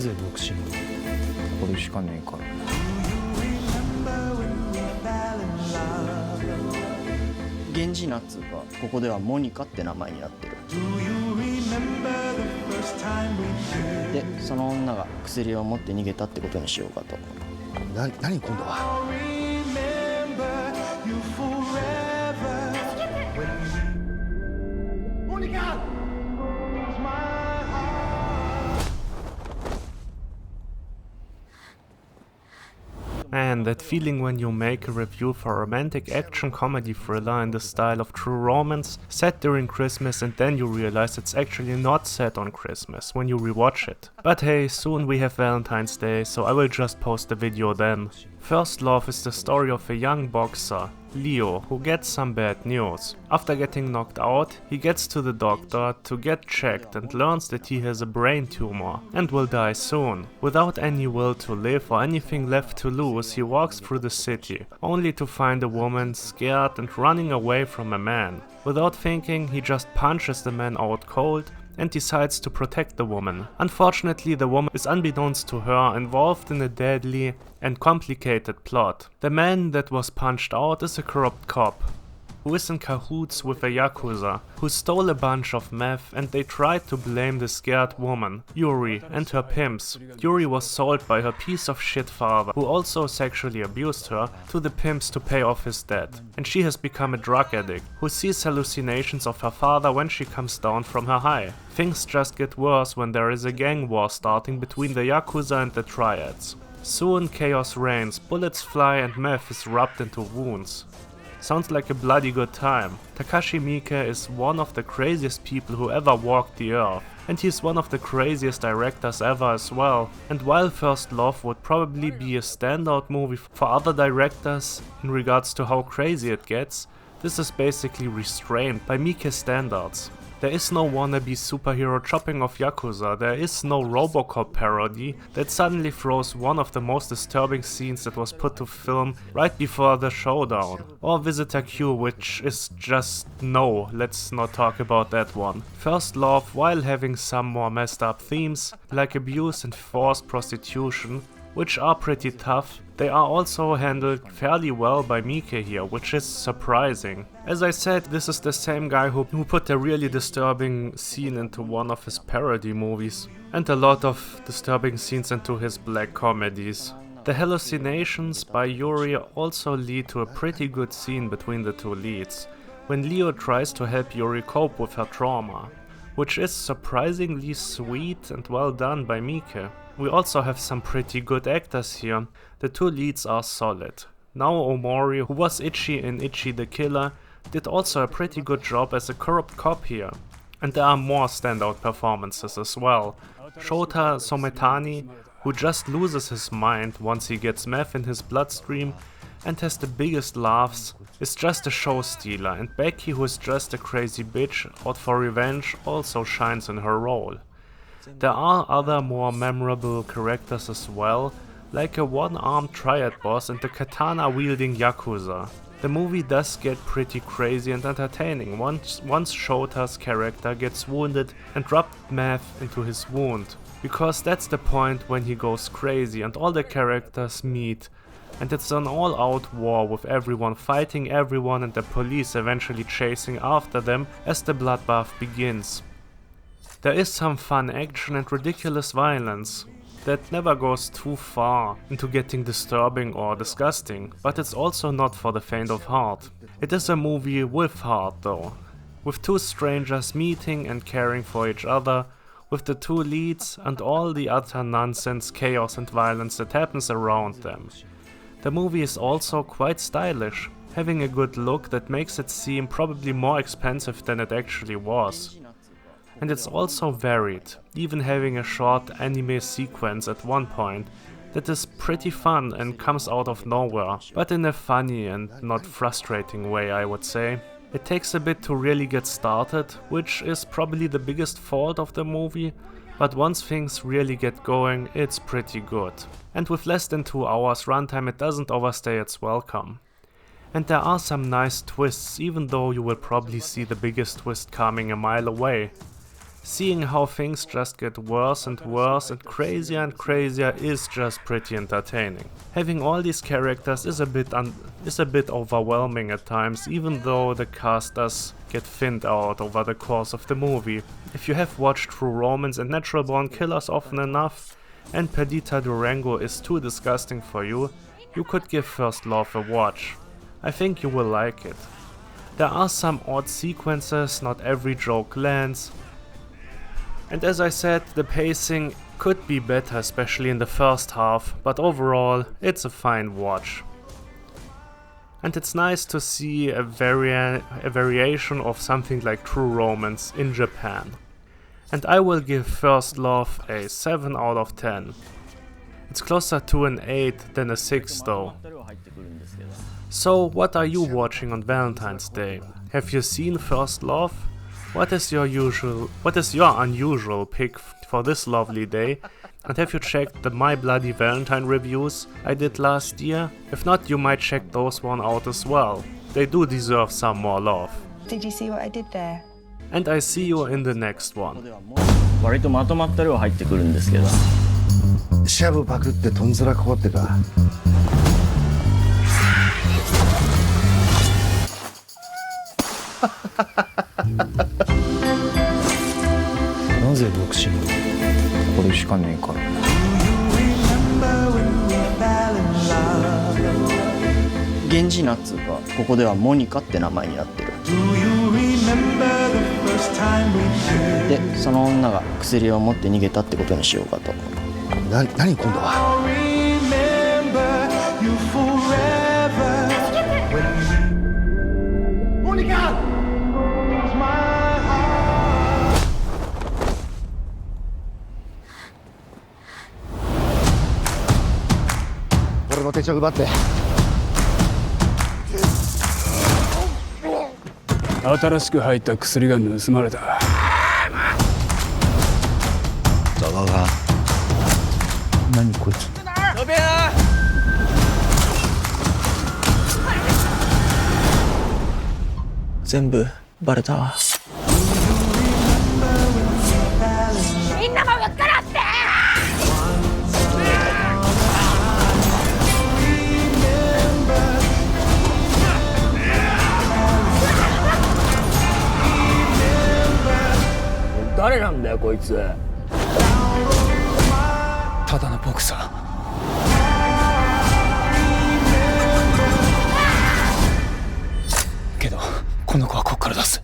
ぜボクシング？これしかねえから。源氏名っつうか、ここではモニカって名前になってる。で、その女が薬を持って逃げたってことにしようかと。何今度は？モニカMan, that feeling when you make a review for a romantic action comedy thriller in the style of True Romance set during Christmas and then you realize it's actually not set on Christmas when you rewatch it. But hey, soon we have Valentine's Day, so I will just post the video then. First Love is the story of a young boxer, Leo, who gets some bad news. After getting knocked out, he gets to the doctor to get checked and learns that he has a brain tumor and will die soon. Without any will to live or anything left to lose, he walks through the city, only to find a woman scared and running away from a man. Without thinking, he just punches the man out cold and decides to protect the woman. Unfortunately, the woman is, unbeknownst to her, involved in a deadly and complicated plot. The man that was punched out is a corrupt cop who is in cahoots with a yakuza who stole a bunch of meth, and they tried to blame the scared woman, Yuri, and her pimps. Yuri was sold by her piece of shit father, who also sexually abused her, to the pimps to pay off his debt. And she has become a drug addict who sees hallucinations of her father when she comes down from her high. Things just get worse when there is a gang war starting between the yakuza and the triads. Soon chaos reigns, bullets fly and meth is rubbed into wounds. Sounds like a bloody good time. Takashi Miike is one of the craziest people who ever walked the earth, and he's one of the craziest directors ever as well. And while First Love would probably be a standout movie for other directors in regards to how crazy it gets, this is basically restrained by Miike's standards. There is no wannabe superhero chopping off Yakuza, there is no Robocop parody that suddenly throws one of the most disturbing scenes that was put to film right before the showdown. Or Visitor Q, which is just no, let's not talk about that one. First Love, while having some more messed up themes, like abuse and forced prostitution, which are pretty tough, they are also handled fairly well by Miike here, which is surprising. As I said, this is the same guy who put a really disturbing scene into one of his parody movies, and a lot of disturbing scenes into his black comedies. The hallucinations by Yuri also lead to a pretty good scene between the two leads, when Leo tries to help Yuri cope with her trauma, which is surprisingly sweet and well done by Miike. We also have some pretty good actors here. The two leads are solid. Nao Omori, who was Ichi in Ichi the Killer, did also a pretty good job as a corrupt cop here. And there are more standout performances as well. Shota Sometani, who just loses his mind once he gets meth in his bloodstream and has the biggest laughs, is just a show stealer, and Becky, who is just a crazy bitch out for revenge, also shines in her role. There are other more memorable characters as well, like a one-armed triad boss and the katana-wielding yakuza. The movie does get pretty crazy and entertaining once Shota's character gets wounded and rubbed meth into his wound, because that's the point when he goes crazy and all the characters meet, and it's an all-out war with everyone fighting everyone and the police eventually chasing after them as the bloodbath begins. There is some fun action and ridiculous violence that never goes too far into getting disturbing or disgusting, but it's also not for the faint of heart. It is a movie with heart though, with two strangers meeting and caring for each other, with the two leads and all the utter nonsense, chaos and violence that happens around them. The movie is also quite stylish, having a good look that makes it seem probably more expensive than it actually was. And it's also varied, even having a short anime sequence at one point that is pretty fun and comes out of nowhere, but in a funny and not frustrating way, I would say. It takes a bit to really get started, which is probably the biggest fault of the movie, but once things really get going, it's pretty good. And with less than 2 hours runtime, it doesn't overstay its welcome. And there are some nice twists, even though you will probably see the biggest twist coming a mile away. Seeing how things just get worse and worse and crazier is just pretty entertaining. Having all these characters is a bit overwhelming at times, even though the cast does get thinned out over the course of the movie. If you have watched True Romance and Natural Born Killers often enough, and Perdita Durango is too disgusting for you, you could give First Love a watch. I think you will like it. There are some odd sequences, not every joke lands. And as I said, the pacing could be better, especially in the first half, but overall, it's a fine watch. And it's nice to see a variation of something like True Romance in Japan. And I will give First Love a 7 out of 10. It's closer to an 8 than a 6 though. So what are you watching on Valentine's Day? Have you seen First Love? What is your unusual pick for this lovely day? And have you checked the My Bloody Valentine reviews I did last year? If not, you might check those one out as well. They do deserve some more love. Did you see what I did there? And I see you in the next one. 割とまとまった量入ってくるんですけど。シャブパクってトンズラここってか。なぜボクシング？これしかねえから。源氏名っつうか、ここではモニカって名前になってる。で、その女が薬を持って逃げたってことにしようかと。何今度は。モニカ！俺の手帳奪って。新しく入った薬が盗まれた。ザワが。何こいつ。全部バレたわ。みんなもぶっからって。誰なんだよこいつ。ただのボクサー。けどこの子はこっから出す。